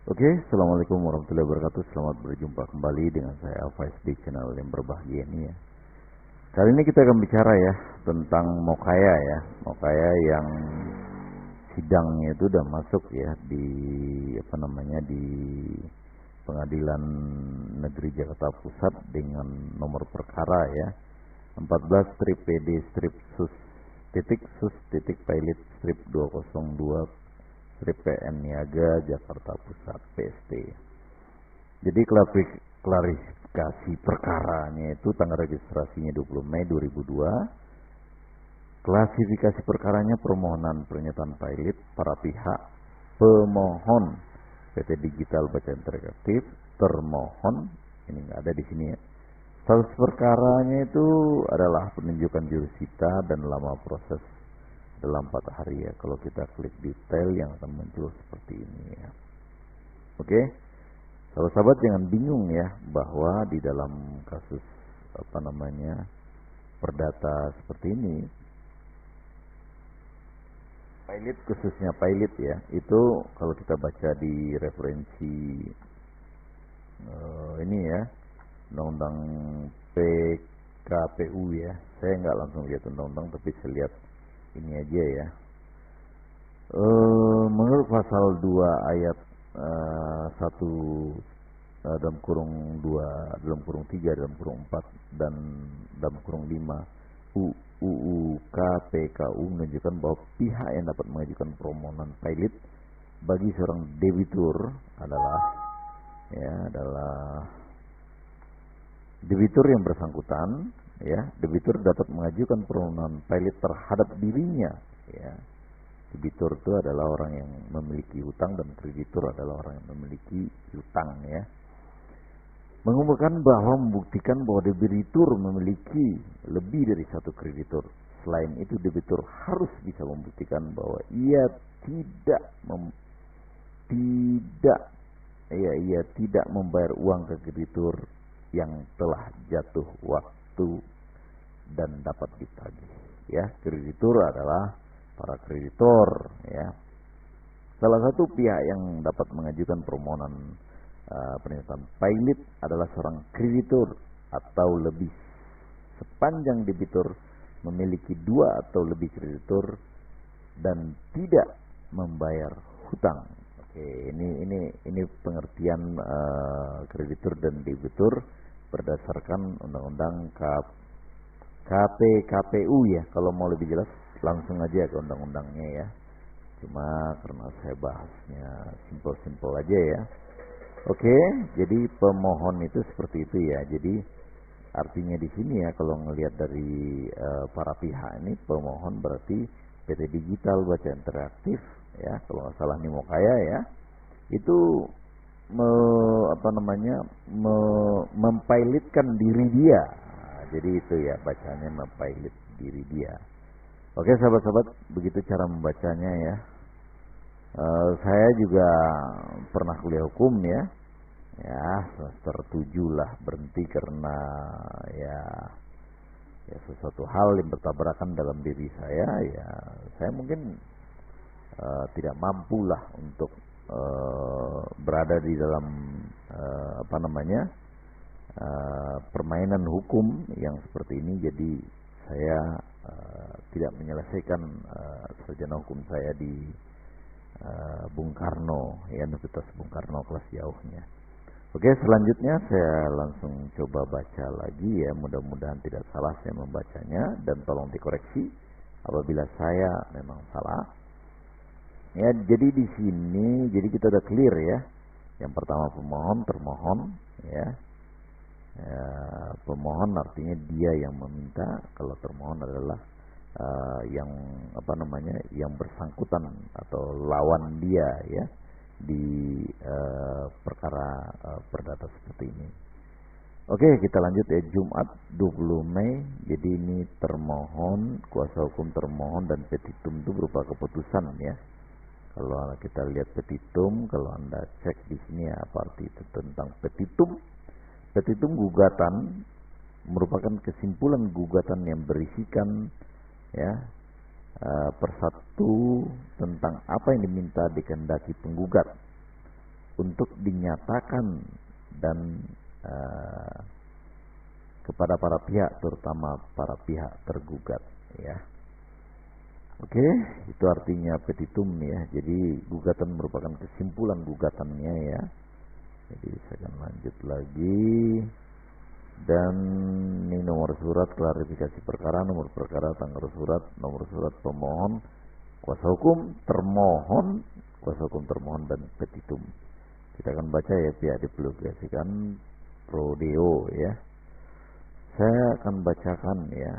Oke, Assalamualaikum warahmatullahi wabarakatuh. Selamat berjumpa kembali dengan saya Faiz di channel yang berbahagia ini ya. Kali ini kita akan bicara ya tentang Mokaya ya. Mokaya yang sidangnya itu udah masuk ya di di Pengadilan Negeri Jakarta Pusat dengan nomor perkara ya 14 strip PD strip sus titik pilot strip 202 strip PN Niaga Jakarta Pusat PST. Jadi klarifikasi perkaranya itu tanggal registrasinya 20 Mei 2002. Klasifikasi perkaranya permohonan pernyataan pilot para pihak pemohon PT Digital Baca Interaktif, termohon ini nggak ada di sini ya. Status perkaranya itu adalah penunjukan jurusita dan lama proses dalam 4 hari ya. Kalau kita klik detail yang akan muncul seperti ini ya. Oke. Sahabat-sahabat jangan bingung ya bahwa di dalam kasus perdata seperti ini pilot khususnya pilot ya, itu kalau kita baca di referensi ini ya, undang-undang PKPU ya. Saya nggak langsung lihat undang-undang tapi saya lihat ini aja ya. Menurut pasal 2 ayat 1 dalam kurung 2 dalam kurung 3 dalam kurung 4 dan dalam kurung 5 UU KPKU menunjukkan bahwa pihak yang dapat mengajukan permohonan pilot bagi seorang debitur adalah debitur yang bersangkutan ya. Debitur dapat mengajukan permohonan pilot terhadap dirinya ya. Debitur itu adalah orang yang memiliki hutang dan kreditur adalah orang yang memiliki hutang ya. Mengumpulkan bahwa membuktikan bahwa debitur memiliki lebih dari satu kreditur. Selain itu debitur harus bisa membuktikan bahwa ia tidak membayar uang ke kreditur yang telah jatuh waktu dan dapat ditagih. Ya, kreditur adalah para kreditor ya. Salah satu pihak yang dapat mengajukan permohonan pernyataan pilot adalah seorang kreditur atau lebih sepanjang debitur memiliki 2 atau lebih kreditur dan tidak membayar hutang. Oke, ini pengertian kreditur dan debitur berdasarkan undang-undang KPKPU ya. Kalau mau lebih jelas langsung aja ke undang-undangnya ya. Cuma karena saya bahasnya simpel-simpel aja ya. Oke, jadi pemohon itu seperti itu ya. Jadi artinya di sini ya kalau ngelihat dari para pihak ini, pemohon berarti PT Digital Baca Interaktif ya, kalau nggak salah Mokaya ya. Itu mempilotkan diri dia. Nah, jadi itu ya bacanya mempilot diri dia. Oke sahabat-sahabat, begitu cara membacanya ya. Saya juga pernah kuliah hukum ya semester 7 lah, berhenti karena ya sesuatu hal yang bertabrakan dalam diri saya ya. Saya mungkin tidak mampu lah untuk berada di dalam permainan hukum yang seperti ini. Jadi saya tidak menyelesaikan sarjana hukum saya di Bung Karno ya, Universitas Bung Karno kelas jauhnya. Oke, selanjutnya saya langsung coba baca lagi ya, mudah-mudahan tidak salah saya membacanya dan tolong dikoreksi apabila saya memang salah. Ya, jadi di sini jadi kita udah clear ya. Yang pertama pemohon, termohon ya. Pemohon artinya dia yang meminta, kalau termohon adalah yang bersangkutan atau lawan dia ya di perkara perdata seperti ini. Oke, kita lanjut ya. Jumat 20 Mei. Jadi ini termohon, kuasa hukum termohon dan petitum itu berupa keputusan ya. Kalau kita lihat petitum, kalau Anda cek di sini ya, apa arti itu tentang petitum? Petitum gugatan merupakan kesimpulan gugatan yang berisikan ya persatu tentang apa yang diminta dikehendaki penggugat untuk dinyatakan dan kepada para pihak, terutama para pihak tergugat, ya. Oke, itu artinya petitum ya. Jadi gugatan merupakan kesimpulan gugatannya ya. Jadi saya akan lanjut lagi. Dan ini nomor surat klarifikasi perkara, nomor perkara, tanggal surat, nomor surat pemohon, kuasa hukum, termohon, kuasa hukum termohon dan petitum. Kita akan baca ya, pihak dipublikasikan prodeo ya. Saya akan bacakan ya.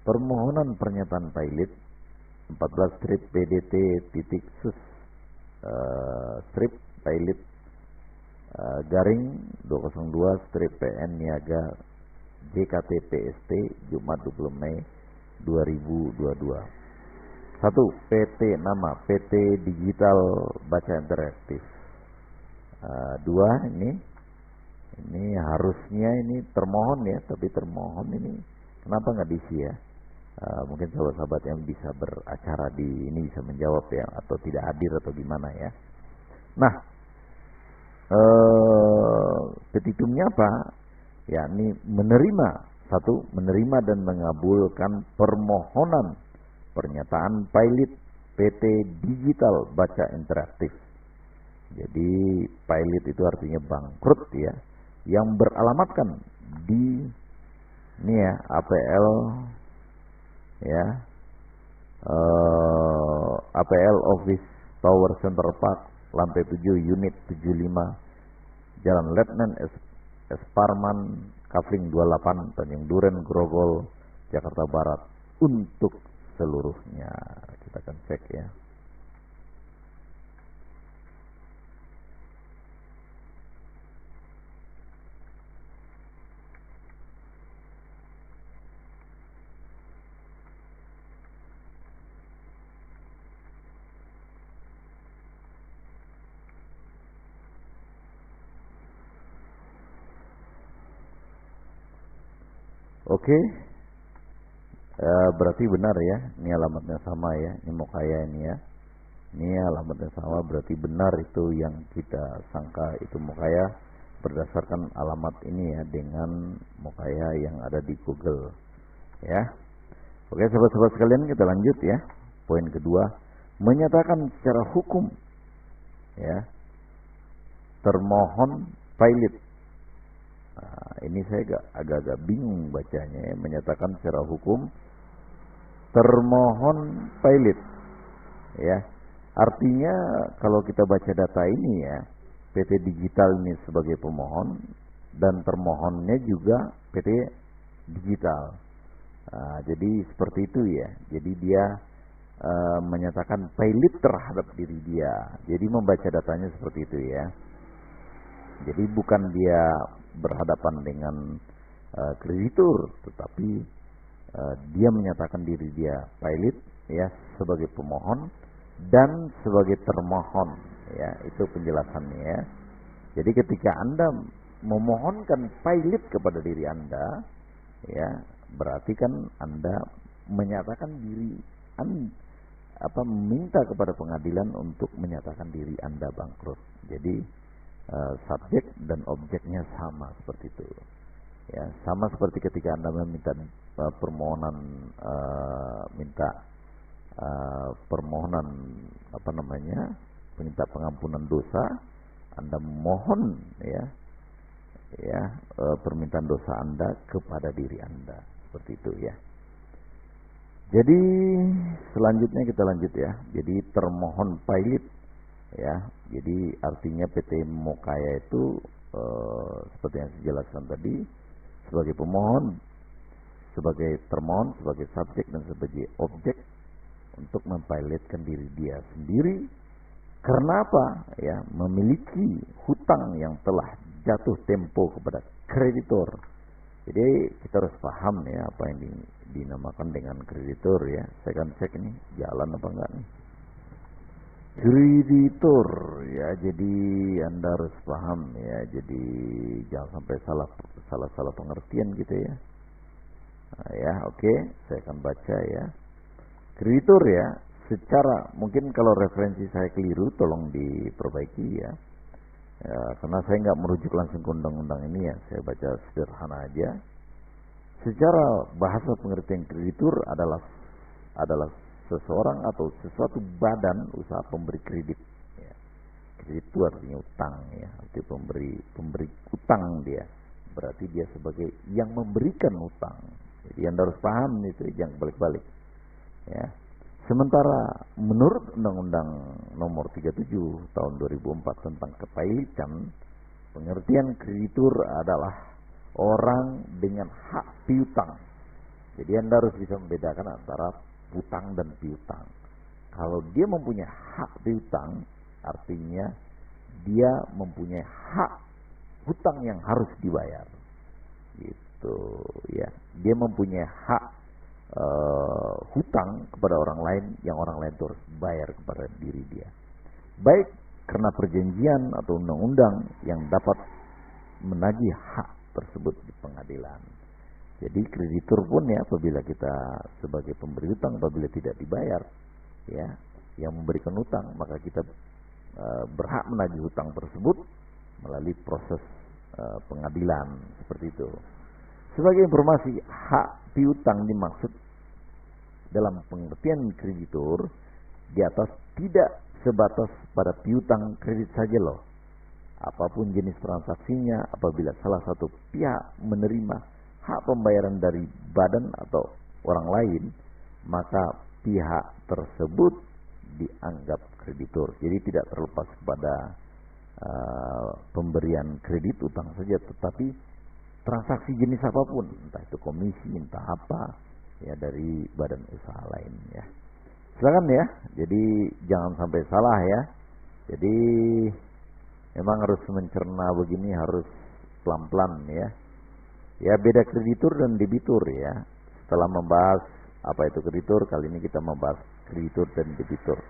Permohonan pernyataan pilot 14 strip PDT titik sus strip pilot garing 202 strip PN Niaga JKT PST Jumat 20 Mei 2022. 1. PT nama PT Digital Baca Interaktif. 2. Ini harusnya ini termohon ya, tapi termohon ini kenapa nggak diisi ya? Mungkin sahabat-sahabat yang bisa beracara di ini bisa menjawab ya, atau tidak hadir atau gimana ya. Nah, petitumnya apa? Yakni menerima, 1. Menerima dan mengabulkan permohonan pernyataan pilot PT Digital Baca Interaktif. Jadi pilot itu artinya bangkrut ya, yang beralamatkan di ini ya APL ya, APL Office Tower Center Park lantai 7 unit 75 Jalan Letnan S. Parman Kafling 28 Tanjung Duren Grogol Jakarta Barat untuk seluruhnya. Kita akan cek ya. Oke, berarti benar ya, ini alamatnya sama ya, ini Mokaya ini ya, ini alamatnya sama, berarti benar itu yang kita sangka itu Mokaya berdasarkan alamat ini ya, dengan Mokaya yang ada di Google ya. Oke sahabat-sahabat sekalian, kita lanjut ya. Poin kedua, menyatakan secara hukum ya, termohon pilot. Nah, ini saya agak-agak bingung bacanya ya. Menyatakan secara hukum termohon pilot ya. Artinya kalau kita baca data ini ya, PT Digital ini sebagai pemohon dan termohonnya juga PT Digital. Nah, jadi seperti itu ya. Jadi dia menyatakan pilot terhadap diri dia. Jadi membaca datanya seperti itu ya. Jadi bukan dia berhadapan dengan kreditur, tetapi dia menyatakan diri dia pilot ya, sebagai pemohon dan sebagai termohon ya. Itu penjelasannya ya. Jadi ketika Anda memohonkan pilot kepada diri Anda ya, berarti kan Anda menyatakan diri Anda meminta kepada pengadilan untuk menyatakan diri Anda bangkrut. Jadi subjek dan objeknya sama seperti itu ya, sama seperti ketika Anda meminta permohonan permohonan minta pengampunan dosa, Anda mohon ya permintaan dosa Anda kepada diri Anda, seperti itu ya. Jadi selanjutnya kita lanjut ya. Jadi termohon pilot ya, jadi artinya PT Mokaya itu seperti yang saya jelaskan tadi, sebagai pemohon, sebagai termohon, sebagai subjek dan sebagai objek untuk mempilotkan diri dia sendiri. Karena apa? Ya, memiliki hutang yang telah jatuh tempo kepada kreditor. Jadi kita harus paham ya apa yang dinamakan dengan kreditor ya. Saya akan cek nih jalan apa enggak nih. Kreditor ya, jadi Anda harus paham ya, jadi jangan sampai salah pengertian gitu ya. Nah, ya oke, saya akan baca ya. Kreditor ya, secara mungkin kalau referensi saya keliru tolong diperbaiki ya. Ya, karena saya nggak merujuk langsung ke undang-undang ini ya, saya baca sederhana aja. Secara bahasa pengertian kreditur adalah seseorang atau sesuatu badan usaha pemberi kredit. Ya. Kredit itu artinya utang ya, arti pemberi utang dia. Berarti dia sebagai yang memberikan utang. Jadi Anda harus paham itu, jangan balik-balik. Ya. Sementara menurut Undang-Undang Nomor 37 Tahun 2004 tentang kepailitan, pengertian kreditur adalah orang dengan hak piutang. Jadi Anda harus bisa membedakan antara utang dan piutang. Kalau dia mempunyai hak piutang, artinya dia mempunyai hak hutang yang harus dibayar. Gitu ya. Dia mempunyai hak hutang kepada orang lain yang orang lain harus bayar kepada diri dia. Baik karena perjanjian atau undang-undang yang dapat menagih hak tersebut di pengadilan. Jadi kreditur pun ya, apabila kita sebagai pemberi hutang apabila tidak dibayar ya, yang memberikan hutang, maka kita berhak menagih hutang tersebut melalui proses pengadilan seperti itu. Sebagai informasi, hak piutang dimaksud dalam pengertian kreditur di atas tidak sebatas pada piutang kredit saja loh. Apapun jenis transaksinya, apabila salah satu pihak menerima hak pembayaran dari badan atau orang lain, maka pihak tersebut dianggap kreditur. Jadi tidak terlepas kepada pemberian kredit utang saja, tetapi transaksi jenis apapun, entah itu komisi, entah apa ya dari badan usaha lain ya. Silakan ya. Jadi jangan sampai salah ya. Jadi memang harus mencerna begini, harus pelan-pelan ya. Ya, beda kreditur dan debitur ya. Setelah membahas apa itu kreditur, kali ini kita membahas kreditur dan debitur.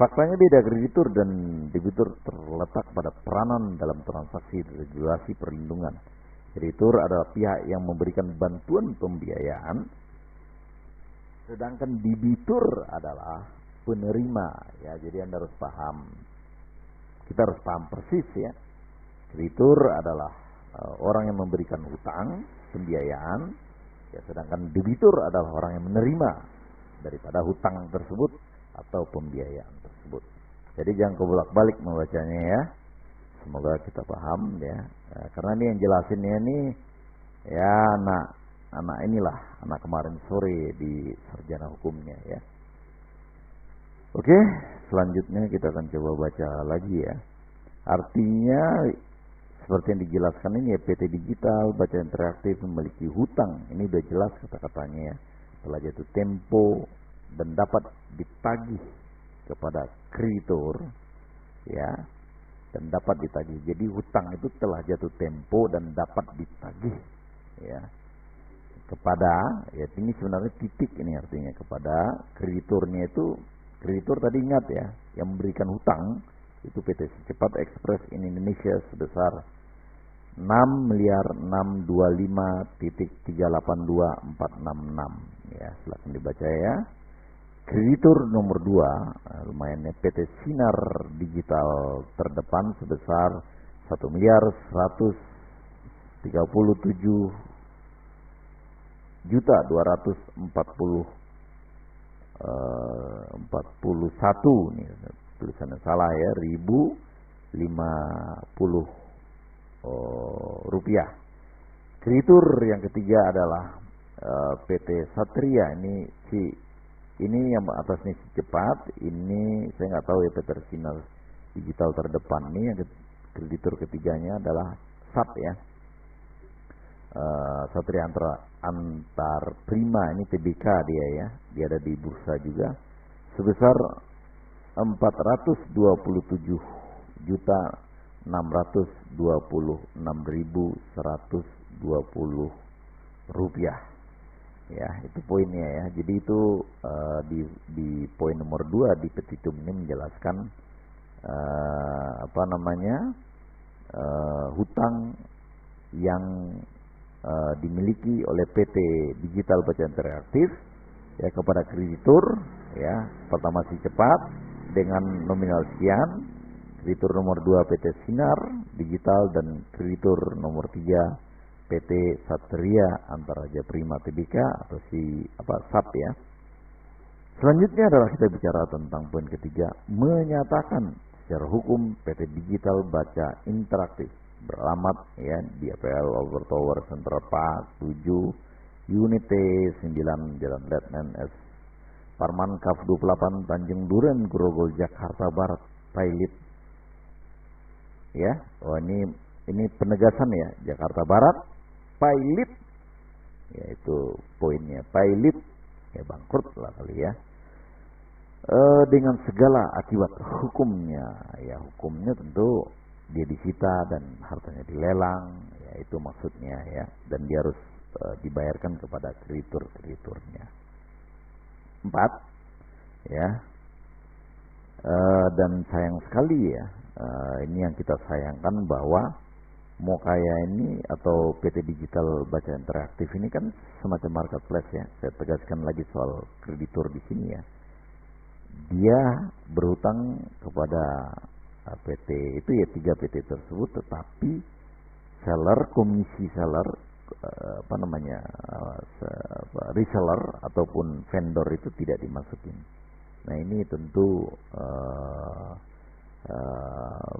Faktanya beda kreditur dan debitur terletak pada peranan dalam transaksi regulasi perlindungan. Kreditur adalah pihak yang memberikan bantuan pembiayaan, sedangkan debitur adalah penerima ya. Jadi Anda harus paham, kita harus paham persis ya. Kreditur adalah orang yang memberikan hutang, pembiayaan ya, sedangkan debitur adalah orang yang menerima daripada hutang tersebut atau pembiayaan tersebut. Jadi jangan kebolak-balik membacanya ya. Semoga kita paham ya. Karena ini yang jelasinnya ini ya anak inilah, anak kemarin sore di sarjana hukumnya ya. Oke, selanjutnya kita akan coba baca lagi ya. Artinya seperti yang dijelaskan ini ya, PT Digital Baca Interaktif memiliki hutang. Ini udah jelas kata-katanya ya. Telah jatuh tempo dan dapat ditagih kepada kreditur ya, dan dapat ditagih. Jadi hutang itu telah jatuh tempo dan dapat ditagih ya kepada, ya ini sebenarnya titik ini artinya kepada krediturnya. Itu kreditur tadi ingat ya, yang memberikan hutang itu PT Cepat Express in Indonesia sebesar 6.625.382.466 ya. Silakan dibaca ya. Kreditur nomor 2 lumayan ya, PT Sinar Digital Terdepan sebesar 1.237.241 nih tulisannya salah ya, 1.050 rupiah. Kreditur yang ketiga adalah PT Satria. Ini yang atas nih cepat, ini saya nggak tahu ya, PT Sinar Digital Terdepan. Ini yang kreditur ketiganya adalah SAP ya, Satria Antar Prima. Ini TBK dia ya, dia ada di bursa juga sebesar 426.626.120 rupiah ya. Itu poinnya ya. Jadi itu di poin nomor 2 di petitum ini menjelaskan hutang yang dimiliki oleh PT Digital Baca Interaktif ya kepada kreditur ya. Pertama si cepat dengan nominal sekian, kreditur nomor 2 PT Sinar Digital, dan kreditur nomor 3 PT Satria Antaraja Prima Tbk atau SAP ya. Selanjutnya adalah kita bicara tentang poin ketiga, menyatakan secara hukum PT Digital Baca Interaktif beralamat ya di APL Over Tower Central Park 7 Unit T9 Jalan Letnan S Parman Kaf 28 Tanjung Duren Grogol Jakarta Barat Pailit ya. Oh ini penegasan ya, Jakarta Barat Pailit, yaitu poinnya Pailit ya, bangkrut lah kali ya. Dengan segala akibat hukumnya ya, hukumnya tentu dia disita dan hartanya dilelang ya, itu maksudnya ya, dan dia harus dibayarkan kepada krediturnya. 4 ya, dan sayang sekali ya, ini yang kita sayangkan bahwa Mokaya ini atau PT Digital Baca Interaktif ini kan semacam marketplace ya. Saya tegaskan lagi soal kreditur di sini ya. Dia berhutang kepada PT itu ya, 3 PT tersebut, tetapi komisi seller reseller ataupun vendor itu tidak dimasukin. Nah ini tentu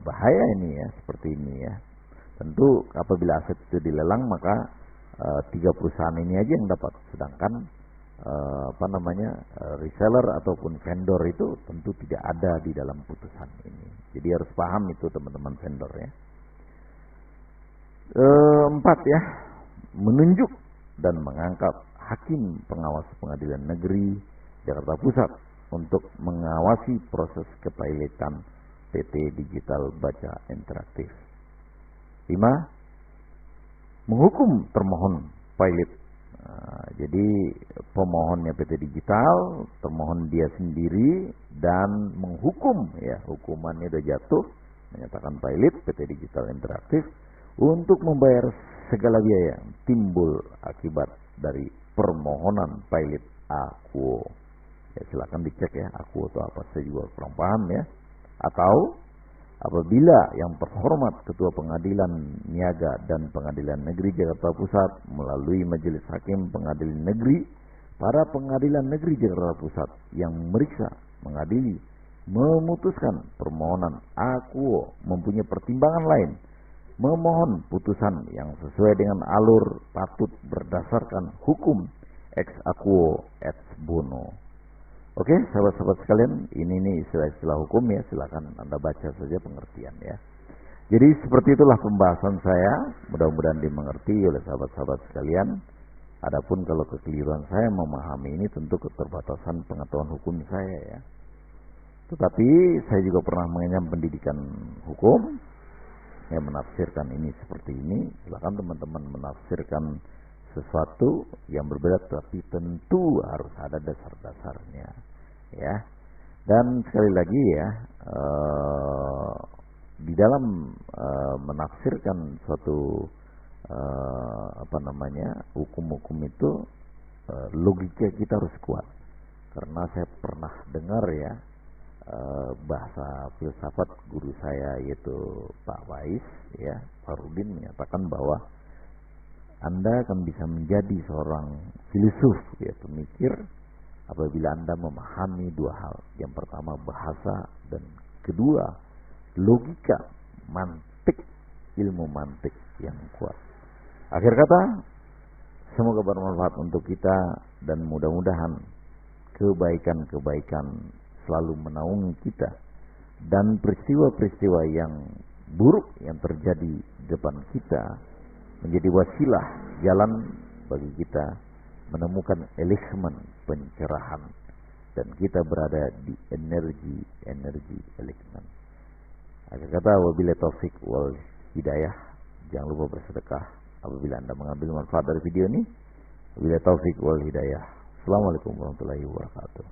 bahaya ini ya, seperti ini ya. Tentu apabila aset itu dilelang maka 3 perusahaan ini aja yang dapat, sedangkan reseller ataupun vendor itu tentu tidak ada di dalam putusan ini. Jadi harus paham itu teman-teman vendor ya. 4 ya, menunjuk dan mengangkat hakim pengawas Pengadilan Negeri Jakarta Pusat untuk mengawasi proses kepailitan PT Digital Baca Interaktif. 5. Menghukum termohon pailit. Jadi pemohonnya PT Digital, termohon dia sendiri, dan menghukum ya, hukumannya sudah jatuh, menyatakan pailit PT Digital Interaktif untuk membayar segala biaya yang timbul akibat dari permohonan pailit akuo. Ya silakan dicek ya, akuo itu apa, saya juga kurang paham ya. Atau apabila yang terhormat Ketua Pengadilan Niaga dan Pengadilan Negeri Jakarta Pusat melalui Majelis Hakim Pengadilan Negeri, para Pengadilan Negeri Jakarta Pusat yang memeriksa, mengadili, memutuskan permohonan akuo mempunyai pertimbangan lain, memohon putusan yang sesuai dengan alur patut berdasarkan hukum ex aequo et bono. Oke, sahabat-sahabat sekalian, ini istilah-istilah hukum ya, silakan Anda baca saja pengertian ya. Jadi seperti itulah pembahasan saya, mudah-mudahan dimengerti oleh sahabat-sahabat sekalian. Adapun kalau kekeliruan saya memahami ini tentu keterbatasan pengetahuan hukum saya ya. Tetapi saya juga pernah mengenyam pendidikan hukum, yang menafsirkan ini seperti ini. Silakan teman-teman menafsirkan sesuatu yang berbeda, tapi tentu harus ada dasar-dasarnya ya. Dan sekali lagi ya, di dalam menafsirkan suatu hukum-hukum itu logika kita harus kuat. Karena saya pernah dengar ya, bahasa filsafat guru saya yaitu Pak Wais ya, Farudin, menyatakan bahwa Anda akan bisa menjadi seorang filsuf ya, pemikir, apabila Anda memahami 2 hal. Yang pertama bahasa, dan kedua logika, mantik, ilmu mantik yang kuat. Akhir kata, semoga bermanfaat untuk kita dan mudah-mudahan kebaikan-kebaikan selalu menaungi kita, dan peristiwa-peristiwa yang buruk yang terjadi di depan kita menjadi wasilah jalan bagi kita menemukan elemen pencerahan, dan kita berada di energi elemen. Akhir kata, wabillahi taufik wal hidayah. Jangan lupa bersedekah apabila Anda mengambil manfaat dari video ini. Wabillahi taufik wal hidayah. Assalamualaikum warahmatullahi wabarakatuh.